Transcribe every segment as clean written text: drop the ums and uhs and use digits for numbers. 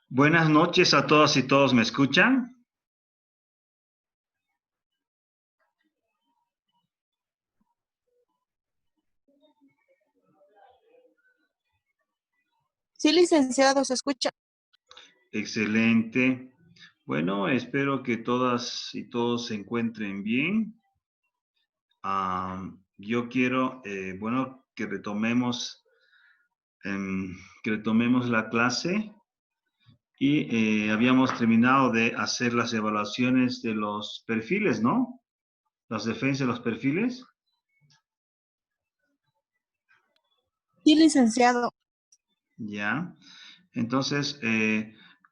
Buenas noches a todas y todos, ¿me escuchan? Sí, licenciado, se escucha. Excelente. Bueno, espero que todas y todos se encuentren bien. Yo quiero, bueno, que retomemos, que retomemos la clase y habíamos terminado de hacer las evaluaciones de los perfiles, ¿no? Las defensas de los perfiles. Sí, licenciado. Ya. Entonces,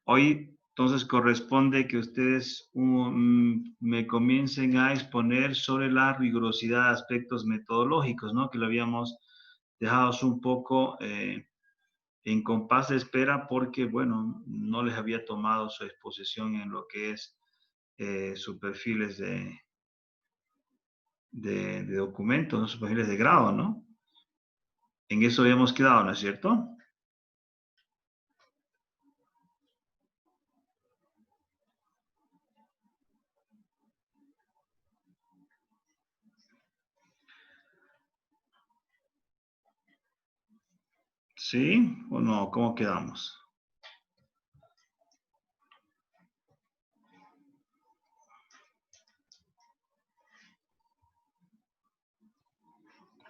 hoy entonces corresponde que ustedes me comiencen a exponer sobre la rigurosidad de aspectos metodológicos, ¿no? Que lo habíamos dejado un poco en compás de espera porque, bueno, no les había tomado su exposición en lo que es sus perfiles de documentos, ¿no? Sus perfiles de grado, ¿no? En eso habíamos quedado, ¿no es cierto? ¿Sí o no? ¿Cómo quedamos?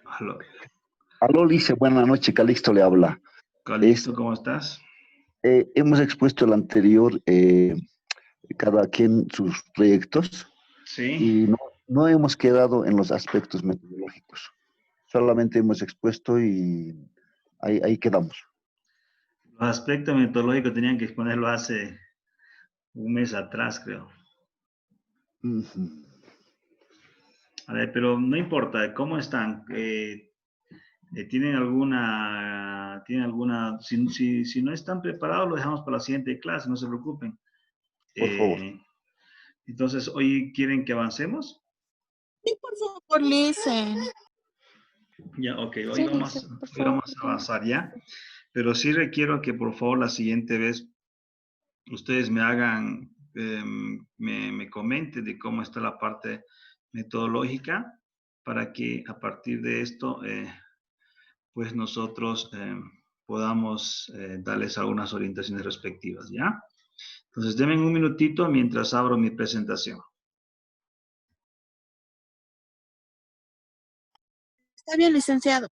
Aló. Aló, Lice, buenas noches, Calixto le habla. Calixto, ¿cómo estás? Hemos expuesto el anterior, cada quien sus proyectos, Sí. y no hemos quedado en los aspectos metodológicos. Solamente hemos expuesto y ahí quedamos. Los aspectos metodológicos tenían que exponerlo hace un mes atrás, creo. Ujú. A ver, pero no importa, ¿cómo están? ¿Tienen alguna, si no están preparados, lo dejamos para la siguiente clase, no se preocupen. Por favor. Entonces, ¿hoy quieren que avancemos? Sí, por favor, licen. Ya, ok, hoy Sí, vamos, licen, por hoy favor. vamos a avanzar ya, pero sí requiero que por favor la siguiente vez ustedes me hagan, me comenten de cómo está la parte metodológica para que a partir de esto, pues nosotros podamos darles algunas orientaciones respectivas, ¿ya? Entonces, denme un minutito mientras abro mi presentación. Está bien, licenciado.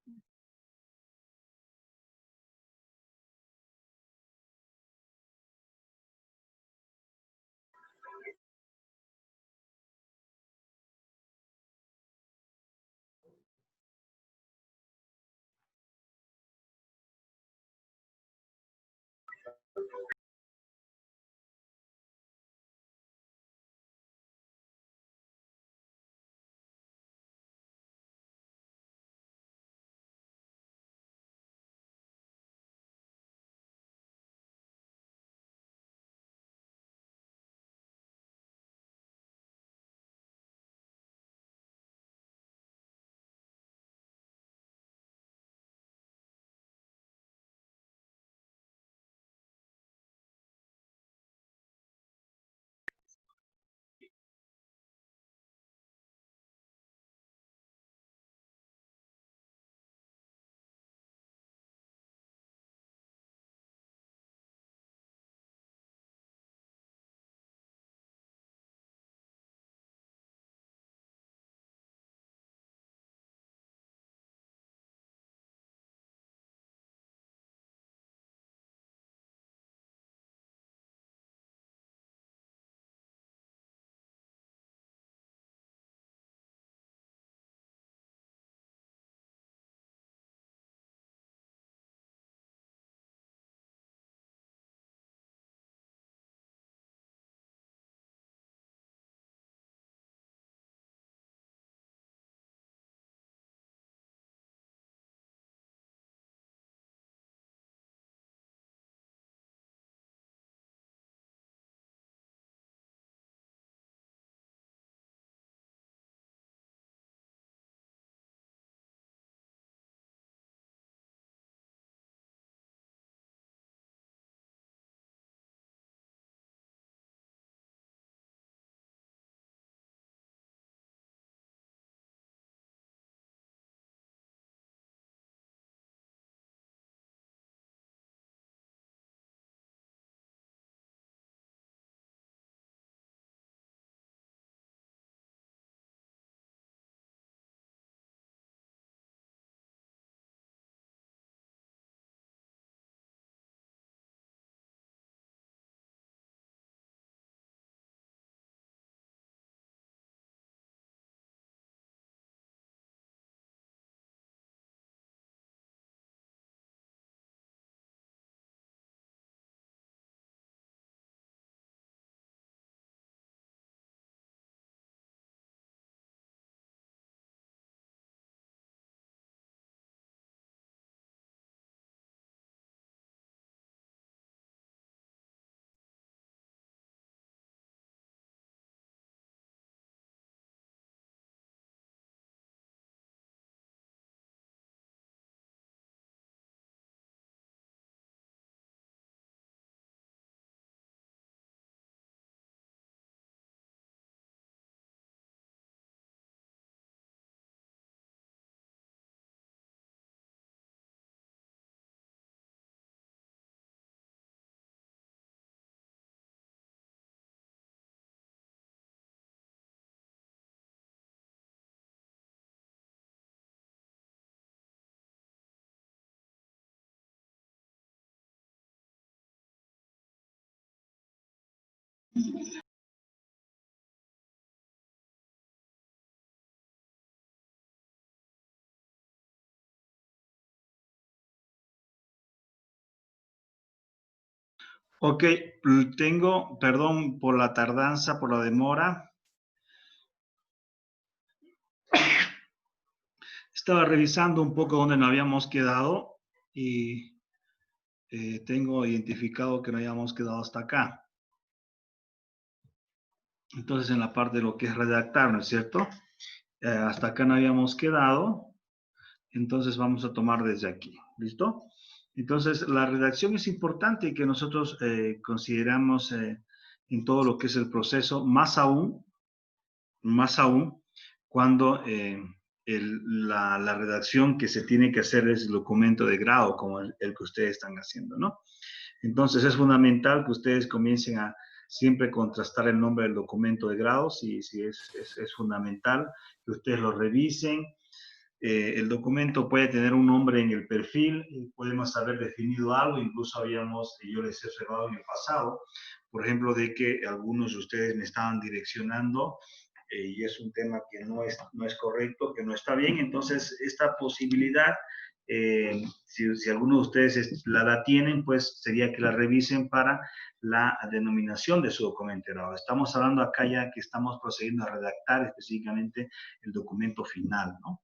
Ok, tengo, perdón por la tardanza, por la demora. Estaba revisando un poco dónde nos habíamos quedado y tengo identificado que no habíamos quedado hasta acá. Entonces, en la parte de lo que es redactar, ¿no es cierto? Hasta acá no habíamos quedado. Entonces, vamos a tomar desde aquí. ¿Listo? Entonces, la redacción es importante que nosotros consideramos en todo lo que es el proceso, más aún cuando la redacción que se tiene que hacer es el documento de grado, como el que ustedes están haciendo, ¿no? Entonces es fundamental que ustedes comiencen a siempre contrastar el nombre del documento de grado, si es fundamental que ustedes lo revisen. El documento puede tener un nombre en el perfil, podemos haber definido algo, incluso yo les he observado en el pasado, por ejemplo, de que algunos de ustedes me estaban direccionando y es un tema que no es correcto, que no está bien. Entonces, esta posibilidad, si algunos de ustedes la tienen, pues sería que la revisen para la denominación de su documento. Estamos hablando acá ya que estamos procediendo a redactar específicamente el documento final, ¿no?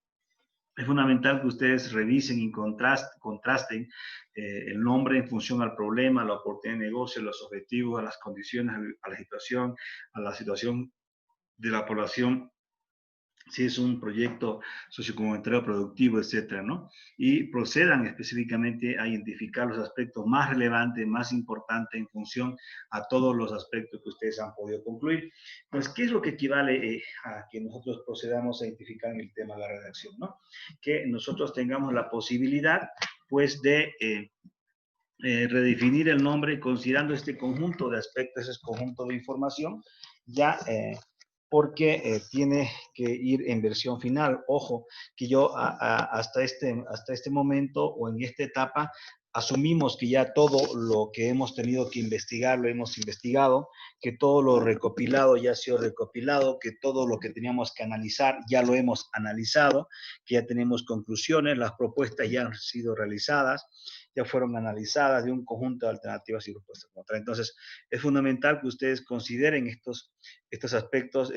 Es fundamental que ustedes revisen y contrasten el nombre en función al problema, a la oportunidad de negocio, a los objetivos, a las condiciones, a la situación de la población, si es un proyecto sociocomunitario productivo, etcétera, ¿no? Y procedan específicamente a identificar los aspectos más relevantes, más importantes en función a todos los aspectos que ustedes han podido concluir. Entonces, ¿qué es lo que equivale a que nosotros procedamos a identificar en el tema de la redacción, ¿no? Que nosotros tengamos la posibilidad, pues, de redefinir el nombre considerando este conjunto de aspectos, ese conjunto de información, ya porque tiene que ir en versión final. Ojo, que yo hasta este momento o en esta etapa asumimos que ya todo lo que hemos tenido que investigar lo hemos investigado, que todo lo recopilado ya ha sido recopilado, que todo lo que teníamos que analizar ya lo hemos analizado, que ya tenemos conclusiones, las propuestas ya han sido realizadas, ya fueron analizadas de un conjunto de alternativas y propuestas. Entonces, es fundamental que ustedes consideren estos aspectos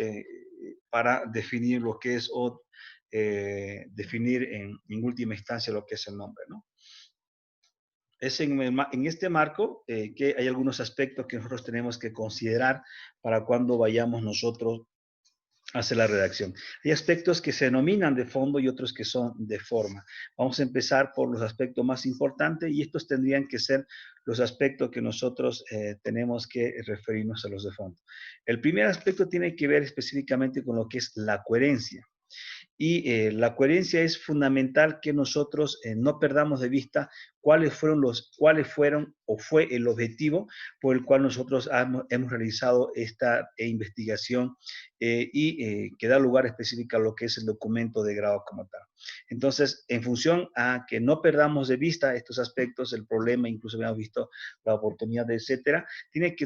para definir lo que es o definir en última instancia lo que es el nombre, ¿no? Es en este marco que hay algunos aspectos que nosotros tenemos que considerar para cuando vayamos nosotros hace la redacción. Hay aspectos que se denominan de fondo y otros que son de forma. Vamos a empezar por los aspectos más importantes y estos tendrían que ser los aspectos que nosotros tenemos que referirnos a los de fondo. El primer aspecto tiene que ver específicamente con lo que es la coherencia. Y la coherencia es fundamental que nosotros no perdamos de vista cuáles fueron o fue el objetivo por el cual nosotros hemos realizado esta investigación que da lugar específico a lo que es el documento de grado como tal. Entonces, en función a que no perdamos de vista estos aspectos, el problema, incluso habíamos visto la oportunidad, etcétera, tiene que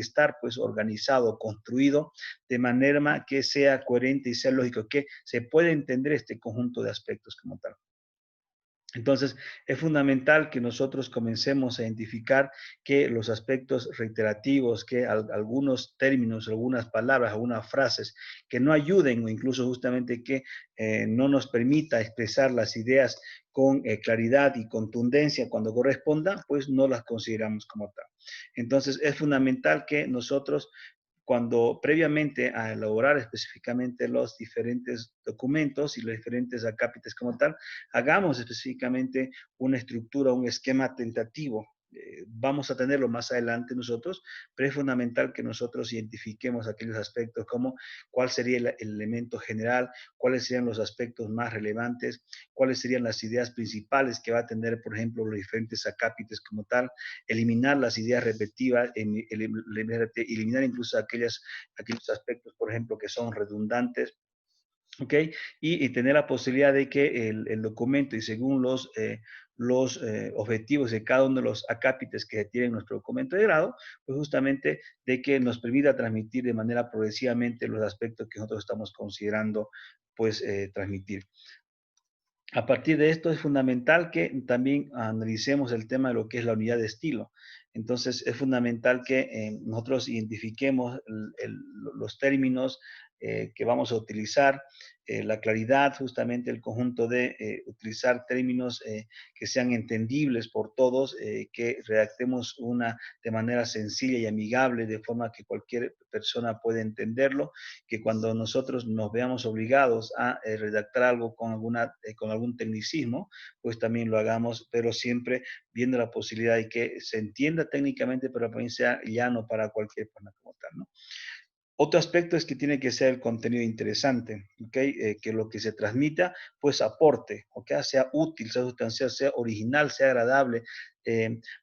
estar pues organizado, construido de manera que sea coherente y sea lógico, que se pueda entender este conjunto de aspectos como tal. Entonces, es fundamental que nosotros comencemos a identificar que los aspectos reiterativos, que algunos términos, algunas palabras, algunas frases que no ayuden o incluso justamente que no nos permita expresar las ideas con claridad y contundencia cuando corresponda, pues no las consideramos como tal. Entonces, es fundamental que nosotros cuando previamente a elaborar específicamente los diferentes documentos y los diferentes acápites como tal, hagamos específicamente una estructura, un esquema tentativo. Vamos a tenerlo más adelante nosotros, pero es fundamental que nosotros identifiquemos aquellos aspectos como cuál sería el elemento general, cuáles serían los aspectos más relevantes, cuáles serían las ideas principales que va a tener, por ejemplo, los diferentes acápites como tal, eliminar las ideas repetitivas, eliminar incluso aquellos aspectos, por ejemplo, que son redundantes, ¿ok? Y tener la posibilidad de que el documento y según los objetivos de cada uno de los acápites que tiene nuestro documento de grado, pues justamente de que nos permita transmitir de manera progresivamente los aspectos que nosotros estamos considerando pues transmitir. A partir de esto es fundamental que también analicemos el tema de lo que es la unidad de estilo. Entonces es fundamental que nosotros identifiquemos los términos que vamos a utilizar, la claridad, justamente el conjunto de utilizar términos que sean entendibles por todos, que redactemos una de manera sencilla y amigable, de forma que cualquier persona pueda entenderlo, que cuando nosotros nos veamos obligados a redactar algo con algún tecnicismo, pues también lo hagamos, pero siempre viendo la posibilidad de que se entienda técnicamente, pero también sea llano para cualquier persona como tal, ¿no? Otro aspecto es que tiene que ser el contenido interesante, ¿ok? Que lo que se transmita, pues aporte, ¿ok? Sea útil, sea sustancial, sea original, sea agradable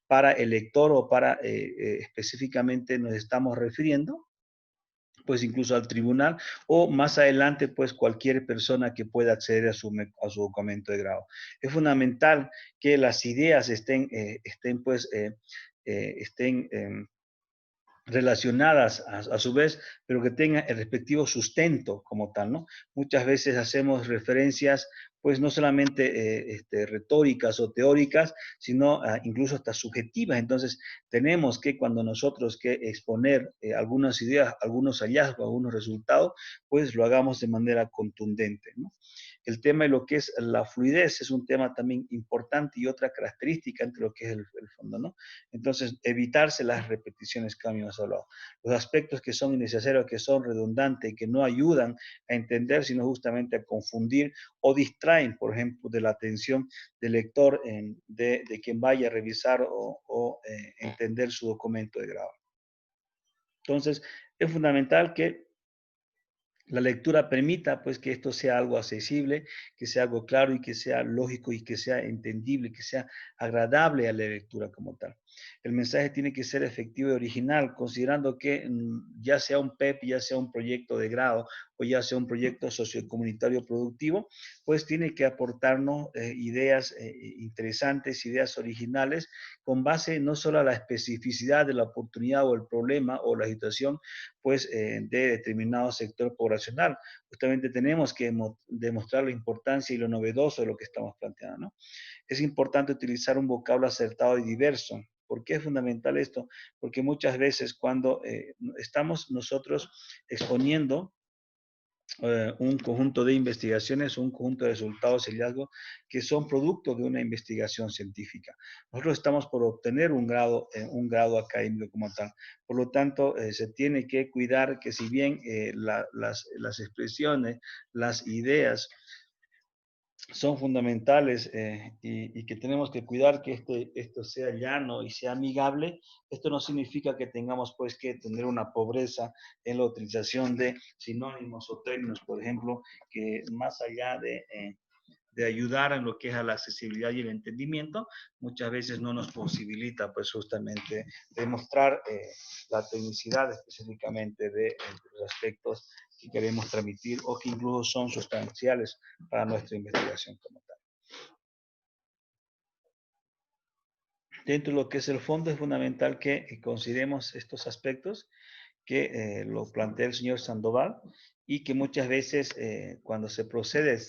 para el lector o para específicamente nos estamos refiriendo, pues incluso al tribunal o más adelante, pues cualquier persona que pueda acceder a su documento de grado. Es fundamental que las ideas estén relacionadas a su vez, pero que tengan el respectivo sustento como tal, ¿no? Muchas veces hacemos referencias, pues no solamente retóricas o teóricas, sino incluso hasta subjetivas. Entonces, tenemos que cuando nosotros que exponer algunas ideas, algunos hallazgos, algunos resultados, pues lo hagamos de manera contundente, ¿no? El tema de lo que es la fluidez es un tema también importante y otra característica entre lo que es el fondo, ¿no? Entonces, evitarse las repeticiones que hemos hablado. Los aspectos que son innecesarios, que son redundantes, que no ayudan a entender, sino justamente a confundir o distraen, por ejemplo, de la atención del lector, de quien vaya a revisar o entender su documento de grado. Entonces, es fundamental que la lectura permita pues que esto sea algo accesible, que sea algo claro y que sea lógico y que sea entendible, que sea agradable a la lectura como tal. El mensaje tiene que ser efectivo y original, considerando que ya sea un PEP, ya sea un proyecto de grado o ya sea un proyecto sociocomunitario productivo, pues tiene que aportarnos ideas interesantes, ideas originales, con base no solo a la especificidad de la oportunidad o el problema o la situación, pues de determinado sector poblacional. Justamente tenemos que demostrar la importancia y lo novedoso de lo que estamos planteando, ¿no? Es importante utilizar un vocablo acertado y diverso. ¿Por qué es fundamental esto? Porque muchas veces cuando estamos nosotros exponiendo un conjunto de investigaciones, un conjunto de resultados y hallazgos que son producto de una investigación científica. Nosotros estamos por obtener un grado académico como tal. Por lo tanto, se tiene que cuidar que si bien las expresiones, las ideas, son fundamentales y que tenemos que cuidar que esto sea llano y sea amigable. Esto no significa que tengamos pues que tener una pobreza en la utilización de sinónimos o términos, por ejemplo, que más allá de ayudar en lo que es a la accesibilidad y el entendimiento, muchas veces no nos posibilita pues justamente demostrar la tecnicidad específicamente de los aspectos que queremos transmitir o que incluso son sustanciales para nuestra investigación como tal. Dentro de lo que es el fondo es fundamental que consideremos estos aspectos que lo plantea el señor Sandoval y que muchas veces cuando se procede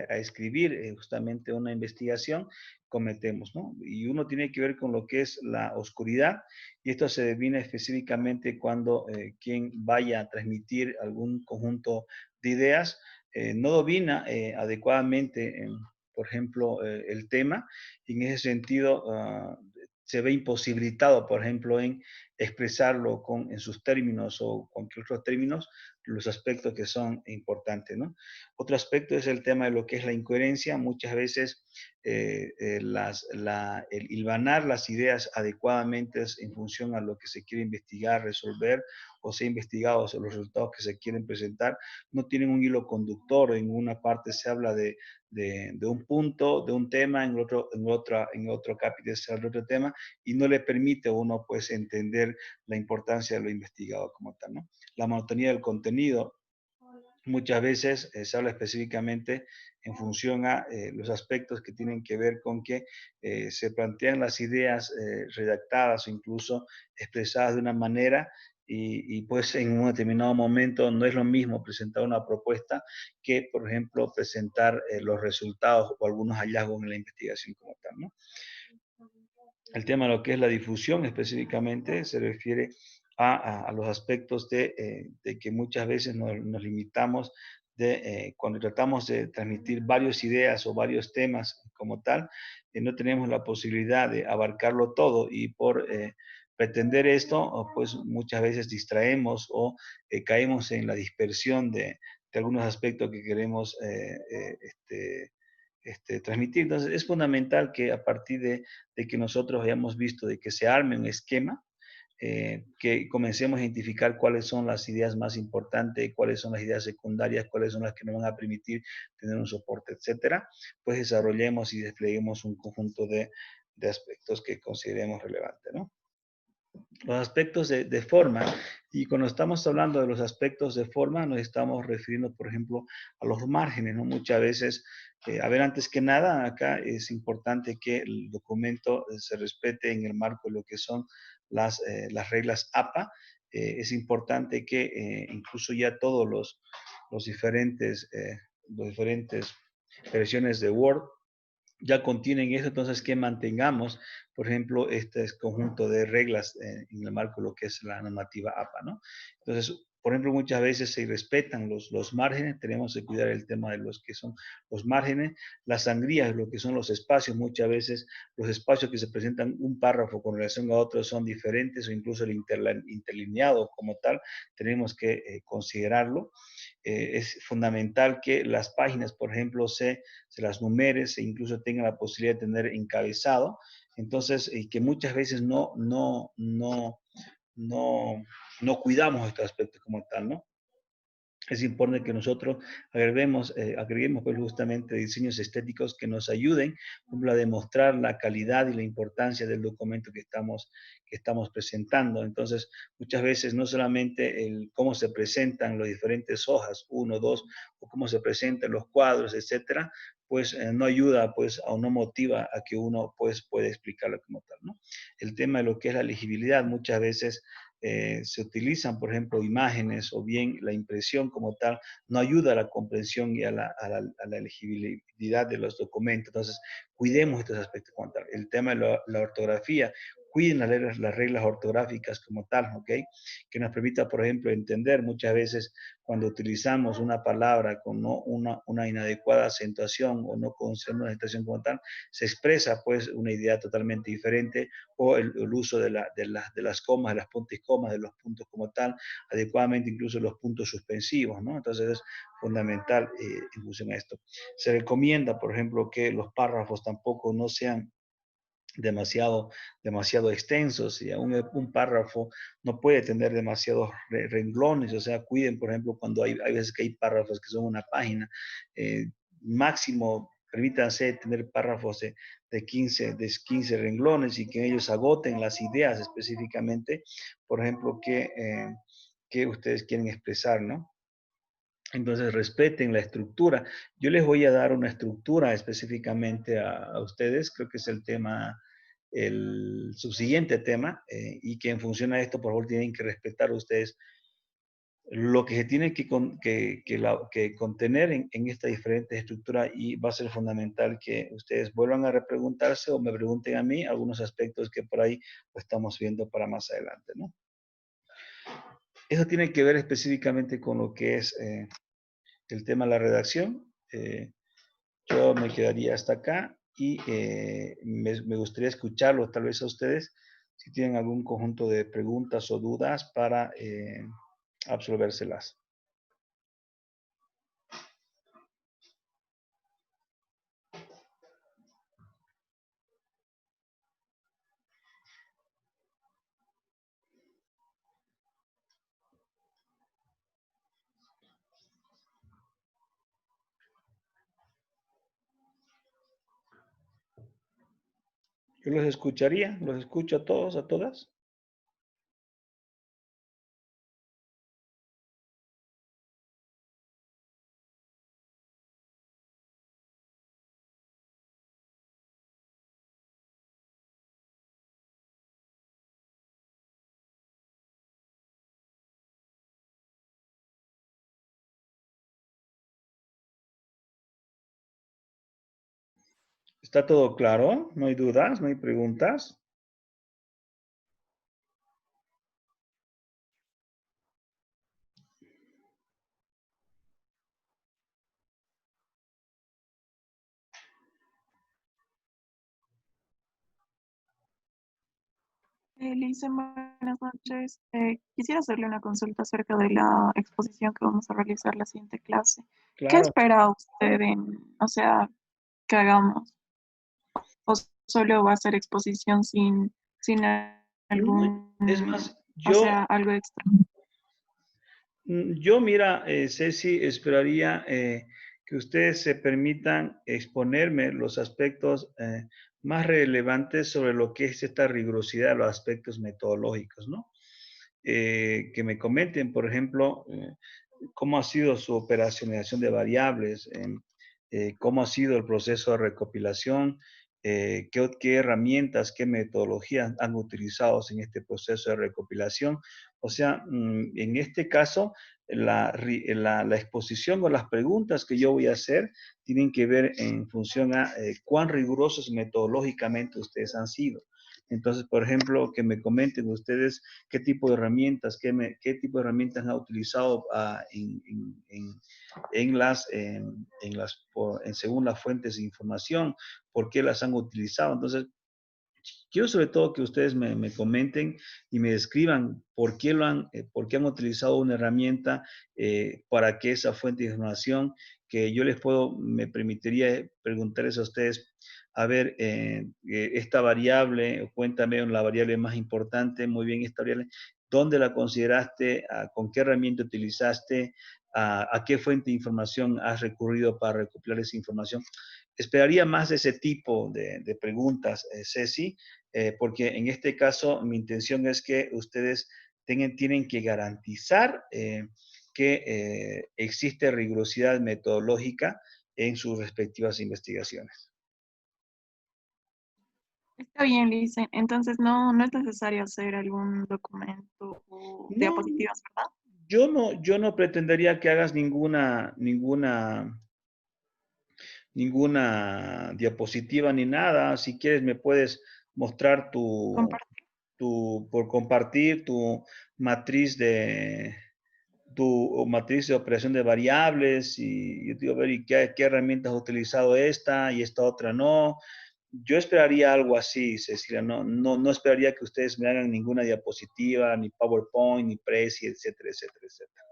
a escribir justamente una investigación cometemos, ¿no? Y uno tiene que ver con lo que es la oscuridad y esto se define específicamente cuando quien vaya a transmitir algún conjunto de ideas no domina adecuadamente, por ejemplo, el tema y en ese sentido se ve imposibilitado, por ejemplo, en expresarlo en sus términos o con otros términos, los aspectos que son importantes, ¿no? Otro aspecto es el tema de lo que es la incoherencia. Muchas veces el hilvanar las ideas adecuadamente es en función a lo que se quiere investigar, resolver o se ha investigado sobre los resultados que se quieren presentar, no tienen un hilo conductor. En una parte se habla de un punto, de un tema, en otro capítulo se habla de otro tema y no le permite a uno pues entender la importancia de lo investigado como tal, ¿no? La monotonía del contenido muchas veces se habla específicamente en función a los aspectos que tienen que ver con que se plantean las ideas redactadas o incluso expresadas de una manera y pues en un determinado momento no es lo mismo presentar una propuesta que, por ejemplo, presentar los resultados o algunos hallazgos en la investigación como tal, ¿no? El tema de lo que es la difusión específicamente se refiere a los aspectos de que muchas veces nos limitamos cuando tratamos de transmitir varias ideas o varios temas como tal, no tenemos la posibilidad de abarcarlo todo y por pretender esto, pues muchas veces distraemos o caemos en la dispersión de algunos aspectos que queremos transmitir. Entonces, es fundamental que a partir de que nosotros hayamos visto de que se arme un esquema, que comencemos a identificar cuáles son las ideas más importantes, cuáles son las ideas secundarias, cuáles son las que nos van a permitir tener un soporte, etcétera, pues desarrollemos y despleguemos un conjunto de aspectos que consideremos relevantes, ¿no? Los aspectos de forma, y cuando estamos hablando de los aspectos de forma, nos estamos refiriendo, por ejemplo, a los márgenes, ¿no? Muchas veces, a ver, antes que nada, acá es importante que el documento se respete en el marco de lo que son las reglas APA. Es importante que incluso ya todos los diferentes versiones de Word ya contienen eso, entonces que mantengamos, por ejemplo, este conjunto de reglas en el marco de lo que es la normativa APA, ¿no? Entonces, por ejemplo, muchas veces se respetan los márgenes, tenemos que cuidar el tema de los que son los márgenes, las sangrías, lo que son los espacios, muchas veces los espacios que se presentan un párrafo con relación a otro son diferentes o incluso el interlineado como tal, tenemos que considerarlo. Es fundamental que las páginas, por ejemplo, se las numeres e incluso tengan la posibilidad de tener encabezado. Entonces, que muchas veces no cuidamos este aspecto como tal, ¿no? Es importante que nosotros agreguemos pues, justamente diseños estéticos que nos ayuden a demostrar la calidad y la importancia del documento que estamos presentando. Entonces, muchas veces no solamente el cómo se presentan las diferentes hojas, 1, 2, o cómo se presentan los cuadros, etcétera, pues no ayuda pues o no motiva a que uno pues pueda explicarlo como tal, ¿no? El tema de lo que es la legibilidad, muchas veces se utilizan, por ejemplo, imágenes o bien la impresión como tal, no ayuda a la comprensión y a la legibilidad de los documentos. Entonces, cuidemos estos aspectos como tal. El tema de la ortografía, cuiden las reglas ortográficas como tal, ¿ok? Que nos permita, por ejemplo, entender muchas veces cuando utilizamos una palabra con una inadecuada acentuación o no con una acentuación como tal, se expresa pues una idea totalmente diferente o el uso de las comas, de las puntos y comas, de los puntos como tal, adecuadamente incluso los puntos suspensivos, ¿no? Entonces es fundamental en función a esto. Se recomienda, por ejemplo, que los párrafos tampoco no sean demasiado extensos y un párrafo no puede tener demasiados renglones, o sea, cuiden, por ejemplo, cuando hay veces que hay párrafos que son una página, máximo, permítanse tener párrafos de 15 renglones y que ellos agoten las ideas específicamente, por ejemplo, que ustedes quieren expresar, ¿no? Entonces respeten la estructura. Yo les voy a dar una estructura específicamente a ustedes, creo que es el subsiguiente tema, y que en función a esto, por favor, tienen que respetar ustedes lo que se tiene que contener en esta diferente estructura y va a ser fundamental que ustedes vuelvan a repreguntarse o me pregunten a mí algunos aspectos que por ahí pues, estamos viendo para más adelante, ¿no? Eso tiene que ver específicamente con lo que es el tema de la redacción. Yo me quedaría hasta acá y me gustaría escucharlo tal vez a ustedes si tienen algún conjunto de preguntas o dudas para absolvérselas. Yo los escucharía, los escucho a todos, a todas. ¿Está todo claro? ¿No hay dudas? ¿No hay preguntas? Elisa, buenas noches. Quisiera hacerle una consulta acerca de la exposición que vamos a realizar la siguiente clase. ¿Qué Claro. espera usted o sea, que hagamos? ¿O solo va a ser exposición sin algún, Es más, o sea, algo extra? Yo, mira, Ceci, esperaría que ustedes se permitan exponerme los aspectos más relevantes sobre lo que es esta rigurosidad, los aspectos metodológicos, ¿no? Que me comenten, por ejemplo, cómo ha sido su operacionalización de variables, cómo ha sido el proceso de recopilación, qué herramientas, qué metodologías han utilizado en este proceso de recopilación. O sea, en este caso, la exposición o las preguntas que yo voy a hacer tienen que ver en función a cuán rigurosos metodológicamente ustedes han sido. Entonces, por ejemplo, que me comenten ustedes qué tipo de herramientas, qué tipo de herramientas han utilizado según las fuentes de información, por qué las han utilizado. Entonces, quiero sobre todo que ustedes me comenten y me describan por qué han utilizado una herramienta, para que esa fuente de información que yo me permitiría preguntarles a ustedes, a ver, esta variable, cuéntame la variable más importante, muy bien, esta variable, ¿dónde la consideraste? ¿Con qué herramienta utilizaste? ¿A qué fuente de información has recurrido para recopilar esa información? Esperaría más de ese tipo de preguntas, Ceci, porque en este caso mi intención es que ustedes tienen que garantizar que existe rigurosidad metodológica en sus respectivas investigaciones. Está bien, Lisa. Entonces no es necesario hacer algún documento o No, diapositivas, ¿verdad? yo no pretendería que hagas ninguna diapositiva ni nada. Si quieres me puedes mostrar Compartir. por compartir matriz de matriz de operación de variables, y yo digo, a ver, ¿y qué herramientas has utilizado esta y esta otra no? Yo esperaría algo así, Cecilia, no esperaría que ustedes me hagan ninguna diapositiva, ni PowerPoint, ni Prezi, etcétera, etcétera, etcétera.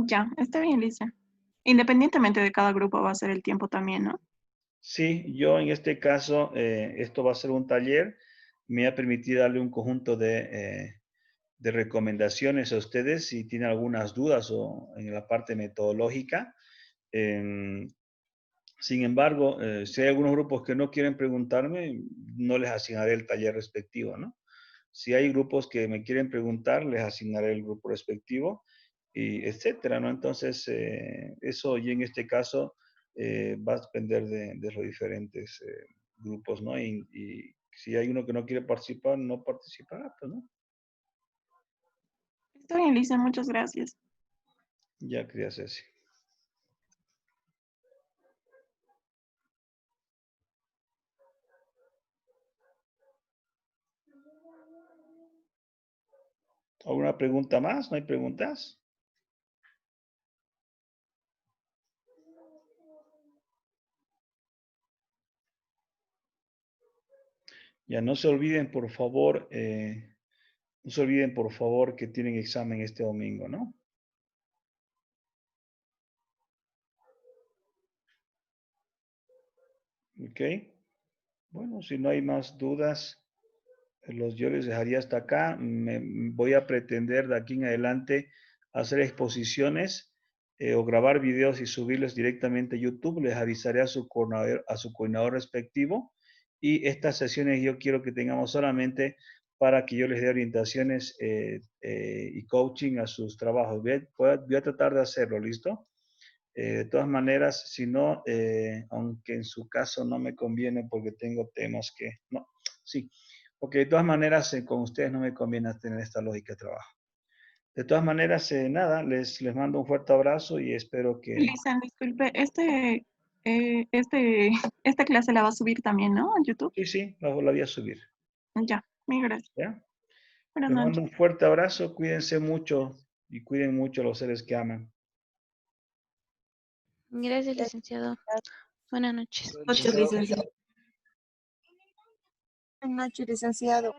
Ya, está bien, Lisa. Independientemente de cada grupo va a ser el tiempo también, ¿no? Sí, yo en este caso, esto va a ser un taller, me ha permitido darle un conjunto de recomendaciones a ustedes si tienen algunas dudas o en la parte metodológica. Sin embargo, si hay algunos grupos que no quieren preguntarme, no les asignaré el taller respectivo, ¿no? Si hay grupos que me quieren preguntar, les asignaré el grupo respectivo, y etcétera, ¿no? Entonces, eso y en este caso va a depender de los diferentes grupos, ¿no? Y si hay uno que no quiere participar, no participará, pues, ¿no? Está bien, Lisa, muchas gracias. Ya quería Ceci. ¿Alguna pregunta más? ¿No hay preguntas? Ya no se olviden, por favor, no se olviden, por favor, que tienen examen este domingo, ¿no? Ok. Bueno, si no hay más dudas, yo les dejaría hasta acá. Voy a pretender de aquí en adelante hacer exposiciones o grabar videos y subirlos directamente a YouTube. Les avisaré a su coordinador respectivo. Y estas sesiones yo quiero que tengamos solamente para que yo les dé orientaciones y coaching a sus trabajos. Voy a tratar de hacerlo, ¿listo? De todas maneras, si no, aunque en su caso no me conviene porque tengo temas que, no, sí, porque de todas maneras con ustedes no me conviene tener esta lógica de trabajo. De todas maneras, nada, les mando un fuerte abrazo y espero que... Lisa, disculpe, Esta clase la va a subir también, ¿no? A YouTube. Sí, sí, la voy a subir. Ya, mil gracias. ¿Ya? Buenas Les mando noches. un fuerte abrazo, cuídense mucho y cuiden mucho a los seres que aman. Gracias, licenciado. Buenas noches. Buenas noches, licenciado. Buenas noches, licenciado.